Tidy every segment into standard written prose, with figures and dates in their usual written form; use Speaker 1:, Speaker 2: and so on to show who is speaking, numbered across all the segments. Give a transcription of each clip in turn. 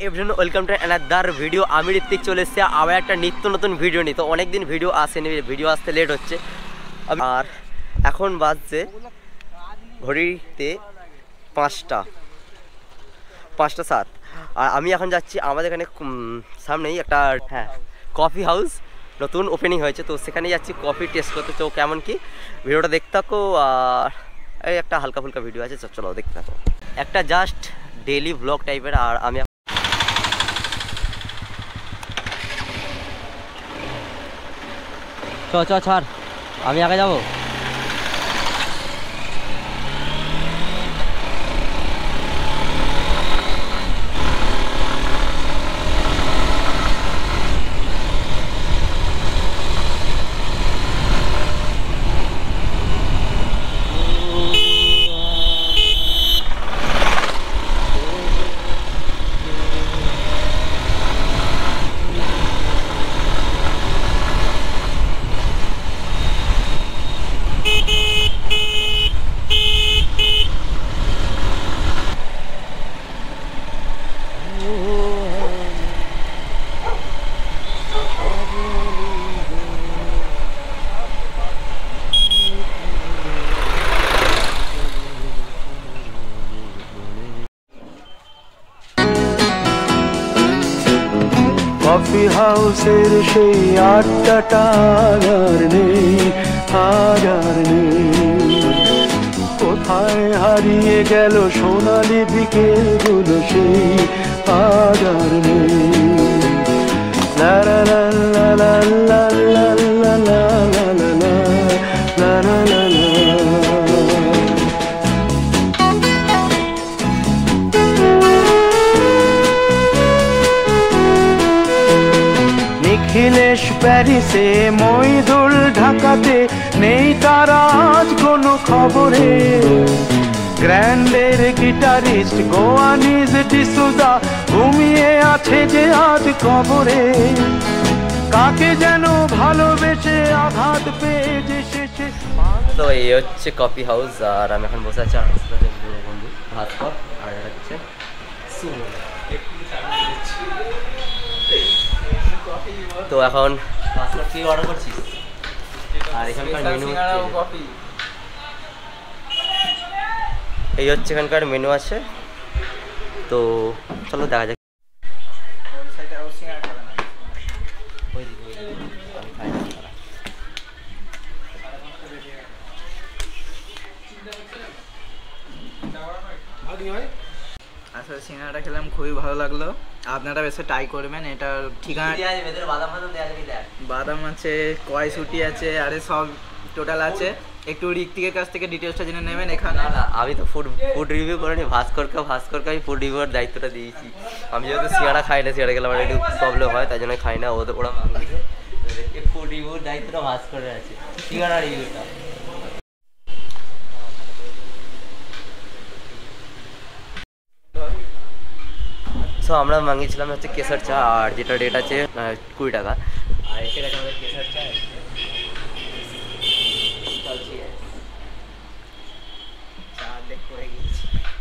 Speaker 1: Everyone welcome to another video. আমি ঋত্বিক চলে এসেছি আবার একটা নিত্য নতুন ভিডিও নিয়ে। তো অনেক দিন ভিডিও আসেনি, ভিডিও আসতে লেট হচ্ছে। আর এখন বাজছে ঘড়িতে 5:07। আর আমি এখন যাচ্ছি আমাদের এখানে সামনেই একটা কফি হাউস নতুন ওপেনিং হয়েছে, তো সেখানে যাচ্ছি কফি টেস্ট করতে। তো কেমন কি ভিডিওটা দেখতে থাকো। আর এই একটা হালকা ফুলকা ভিডিও আছে, চলো দেখতে থাকো। একটা জাস্ট ডেইলি ব্লগ টাইপের। আর আমি ছাড়, আমি আগে যাবো।
Speaker 2: কফি হাউসের সেই আড্ডাটা আর নেই, আর নেই। কোথায় হারিয়ে গেল সোনালি বিকেলগুলো সেই আর নেই। লা লা লা লা লা লা লা লা লা লা লা লা লা। নিখিলেশ প্যারিসে, মইদুল ঢাকাতে, নেই তারা আজ কোনো খবরে। গ্র্যান্ডের গিটারিস্ট গোয়ানিজ ডিসুজা ঘুমিয়ে আছে যে আজ কবরে। কাকে যেন ভালোবেসে আঘাত পেয়ে যে শেষে।
Speaker 1: তো এই হচ্ছে কফি হাউস। আর আমি এখন বসে আছি আমার সাথে বন্ধু ভাস্কর, আর এটা হচ্ছে তো এখন ভাস্কর কি অর্ডার করছিস? আর এখানকার মেনু এই হচ্ছে, এখানকার মেনু আছে। তো চলো দেখা যাক।
Speaker 3: আসলে সিঙ্গাড়াটা খেলাম, খুবই ভালো লাগলো। আপনারা বেশি ট্রাই করবেন। এটার ঠিকানা বাদাম আছে, কড়াইশুঁটি আছে, আরে সব টোটাল আছে। একটু ঋত্বিকের কাছ থেকে ডিটেলসটা জেনে নেবেন। এখানে
Speaker 1: আমি তো ফুড রিভিউ করিনি, ভাস্করকে আমি ফুড রিভিউর দায়িত্বটা দিয়েছি। আমি যেহেতু সিঙ্গাড়া খাই না, সিঙ্গাড়া খেলে আমার একটু প্রবলেম হয়, তাই জন্য খাই না। ওরা ফুড রিভিউর দায়িত্বটা ভাস্করের আছে, সিঙ্গাড়া রিভিউটা। সো আমরা মাঙিয়েছিলাম হচ্ছে কেশর চা, আর যেটা রেট আছে 20 টাকা। আর এসে গেছে আমাদের কেশর চা।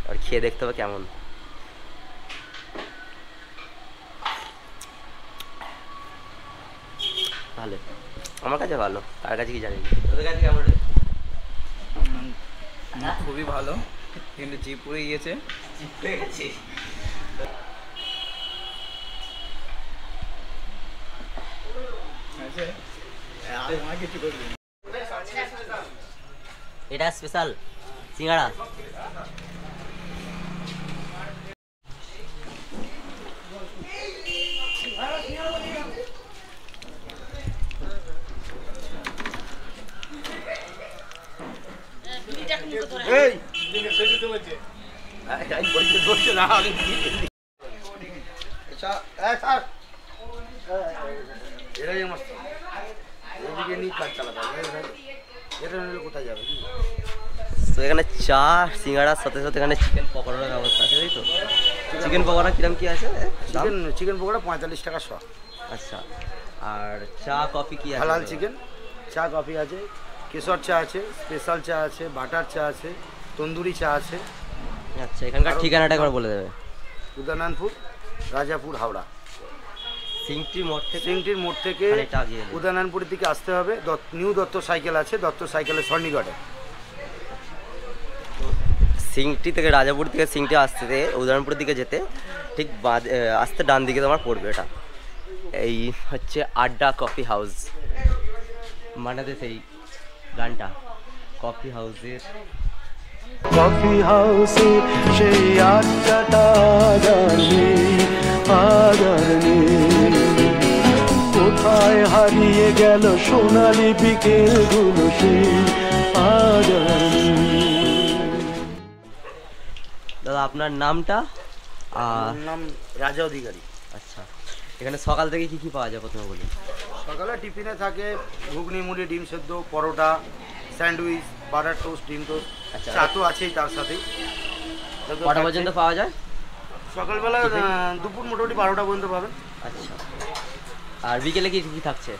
Speaker 1: আর খেয়ে দেখতে হবে কেমন। ভালো, আমার কাছে ভালো, তার কাছে কি জানি। তোদের কাছে কেমন?
Speaker 3: খুবই ভালো, কিন্তু জিপ পুড়ে গিয়েছে।
Speaker 1: এটা স্পেশাল সিঙ্গাড়া। তো এখানে চা সিঙ্গাড়ার সাথে সাথে এখানে চিকেন পকোড়ার ব্যবস্থা আছে, তাই তো? চিকেন পকোড়া কিরম কি আছে?
Speaker 4: চিকেন পকোড়া 45 টাকা শ।
Speaker 1: আচ্ছা, আর চা কফি কি আছে?
Speaker 4: হালাল চিকেন চা কফি আছে, কেশর চা আছে, স্পেশাল চা আছে, বাটার চা আছে, তন্দুরি চা আছে।
Speaker 1: আচ্ছা, এখানকার ঠিকানাটা একবার বলে দেবে।
Speaker 4: উদয়নারায়ণপুর রাজাপুর হাওড়া।
Speaker 1: সিংটির মোড় থেকে
Speaker 4: সিংটির মোড় থেকে
Speaker 1: খানিকটা এগিয়ে এলে।
Speaker 4: উদয়নারায়ণপুরের দিকে আসতে হবে। নিউ দত্ত সাইকেল আছে, দত্ত সাইকেলের সন্নিকটে।
Speaker 1: সিংটি থেকে রাজাপুর থেকে সিংটি আসতে উদয়নপুরের দিকে যেতে ঠিক আসতে ডান দিকে তোমার পড়বে এটা। এই হচ্ছে আড্ডা কফি হাউস, মানে সেই গানটা কফি হাউসের।
Speaker 2: কফি হাউসে সেই আড্ডাটা কোথায় হারিয়ে গেল সোনালি বিকেলগুলো সেই
Speaker 1: দাদা আপনার নামটা?
Speaker 4: আমার নাম রাজা অধিকারী।
Speaker 1: আচ্ছা, এখানে সকাল থেকে কি কি পাওয়া যায় প্রথমে বলি?
Speaker 4: সকালে টিফিনে থাকে ঘুগনি, মুড়ি, ডিম সেদ্ধ, পরোটা, স্যান্ডউইচ, বাটার টোস্ট, ডিম টোস্ট।
Speaker 1: আচ্ছা।
Speaker 4: চা তো আছেই তার সাথেই।
Speaker 1: কটা পর্যন্ত পাওয়া যায়?
Speaker 4: সকালবেলা দুপুর মোটামুটি 12টা পর্যন্ত পাবেন।
Speaker 1: আচ্ছা, আর বিকেলে কি কি থাকছে?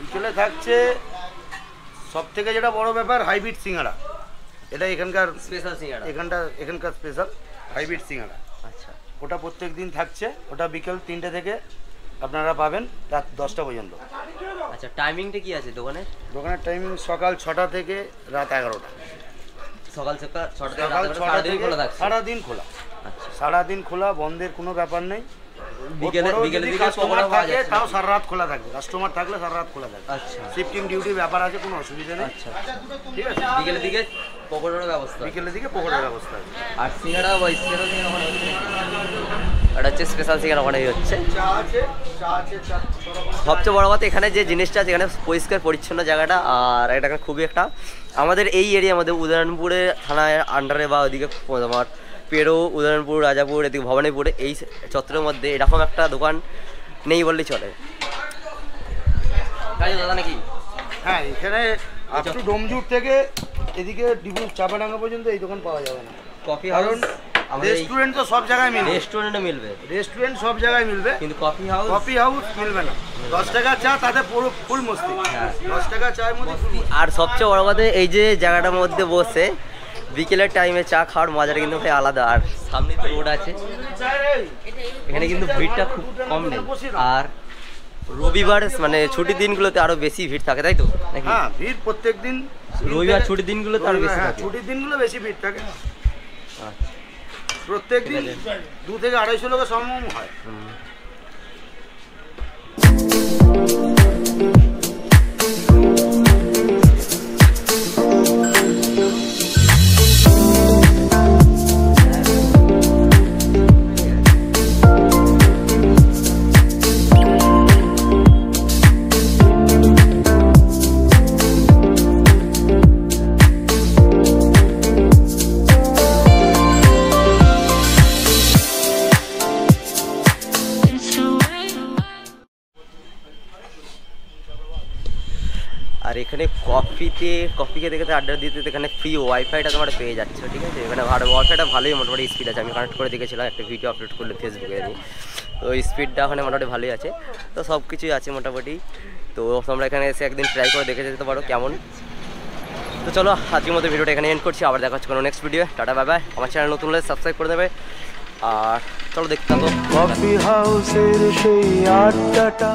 Speaker 4: বিকেলে থাকছে সব থেকে যেটা বড় ব্যাপার হাইব্রিড সিঙ্গাড়া। এটা এখানকার
Speaker 1: স্পেশাল সিঙ্গাড়া।
Speaker 4: এখানকার স্পেশাল হাইব্রিড সিঙ্গাড়া।
Speaker 1: আচ্ছা,
Speaker 4: ওটা প্রত্যেক দিন থাকছে। ওটা বিকেল 3টে থেকে আপনারা পাবেন রাত 10টা পর্যন্ত।
Speaker 1: আচ্ছা, টাইমিংটা কি আছে দোকানের?
Speaker 4: দোকানের টাইমিং সকাল 6টা থেকে রাত 11টা।
Speaker 1: সকাল 6টা থেকে
Speaker 4: সকাল
Speaker 1: রাত
Speaker 4: 6টা
Speaker 1: সারাদিন
Speaker 4: থেকে
Speaker 1: খোলা থাকছে?
Speaker 4: সারাদিন খোলা।
Speaker 1: আচ্ছা,
Speaker 4: সারাদিন খোলা, বন্ধের কোনো ব্যাপার নেই।
Speaker 1: বিকেলের দিকে
Speaker 4: কাস্টমার
Speaker 1: পাওয়া
Speaker 4: থাকে
Speaker 1: যাচ্ছে
Speaker 4: তাও সারা রাত খোলা থাকবে। কাস্টমার থাকলে সারা রাত খোলা থাকবে।
Speaker 1: আচ্ছা,
Speaker 4: শিফটিং ডিউটি ব্যাপার আছে, কোনো অসুবিধা নেই।
Speaker 1: আচ্ছা,
Speaker 4: ঠিক আছে।
Speaker 1: বিকেলের দিকে পকোড়ার ব্যবস্থা?
Speaker 4: বিকেলের দিকে পকোড়ার ব্যবস্থা আছে।
Speaker 1: আর সিঙ্গাড়া বা স্পেশাল সিঙ্গাড়া ওখানে হচ্ছে? এটা হচ্ছে স্পেশাল সিঙ্গাড়া ওখানেই হচ্ছে।
Speaker 4: চা আছে, চা আছে, চা সব
Speaker 1: সবচেয়ে বড় কথা এখানে যে জিনিসটা আছে, এখানে পরিষ্কার পরিচ্ছন্ন জায়গাটা। আর এটা খুবই একটা আমাদের এই এরিয়ার মধ্যে উদয়নপুরে থানায় আন্ডারে বা ওদিকে তোমার পেরো, উদয়নপুর, রাজাপুর, এদিকে ভবানীপুরে এই চত্বরের মধ্যে এরকম একটা দোকান নেই বললেই চলে। তাই দাদা নাকি?
Speaker 4: হ্যাঁ, এখানে আপ টু ডোমজুর থেকে এদিকে ডিবু চাপাডাঙ্গা পর্যন্ত এই দোকান পাওয়া যাবে না।
Speaker 1: কফি
Speaker 4: কারণ
Speaker 1: হাউস
Speaker 4: রেস্টুরেন্ট তো সব জায়গায় মিলবে।
Speaker 1: রেস্টুরেন্টে মিলবে,
Speaker 4: রেস্টুরেন্ট সব জায়গায় মিলবে,
Speaker 1: কিন্তু কফি হাউস
Speaker 4: মিলবে না। 10 টাকা চা তাতে পুরো ফুল মস্তি।
Speaker 1: হ্যাঁ।
Speaker 4: 10 টাকা চায়ের মধ্যে ফুল মস্তি।
Speaker 1: আর সবচেয়ে বড় কথা এই যে জায়গাটার মধ্যে বসে বিকেলের টাইমে চা খাওয়ার মজাটা কিন্তু ভাই আলাদা। আর সামনে তো রোড আছে, এখানে কিন্তু ভিড়টা খুব কম নেই। আর রবিবার মানে ছুটির দিনগুলোতে আরো বেশি ভিড় থাকে, তাই তো নাকি?
Speaker 4: হ্যাঁ, ভিড় প্রত্যেক দিন।
Speaker 1: রবিবার ছুটির দিনগুলোতে আরো বেশি
Speaker 4: হ্যাঁ,
Speaker 1: থাকে।
Speaker 4: ছুটির দিনগুলো বেশি ভিড় থাকে।
Speaker 1: আচ্ছা,
Speaker 4: প্রত্যেক দিন 2 থেকে 250 লোকের সমাগম হয়।
Speaker 1: হুম। আর এখানে কফি খেতে খেতে আড্ডা দিতে এখানে ফ্রি ওয়াইফাইটা তোমরা পেয়ে যাচ্ছ, ঠিক আছে? এখানে ওয়াইফাইটা ভালোই মোটামুটি স্পিড আছে। আমি কানেক্ট করে দেখেছিলাম, একটা ভিডিও আপলোড করলে ফেসবুকে আমি, তো স্পিডটা ওখানে মোটামুটি ভালোই আছে। তো সব কিছুই আছে মোটামুটি। তো তোমরা এখানে এসে একদিন ট্রাই করে দেখে যেতে পারো কেমন। তো চলো আজকের মতো ভিডিওটা এখানে এন্ড করছি। আবার দেখা হচ্ছে কোনো next video. Tata, bye bye. আমার চ্যানেল নতুন হলে সাবস্ক্রাইব করে দেবে। আর চলো দেখতে থাকো
Speaker 2: কফি হাউসের সেই আড্ডাটা।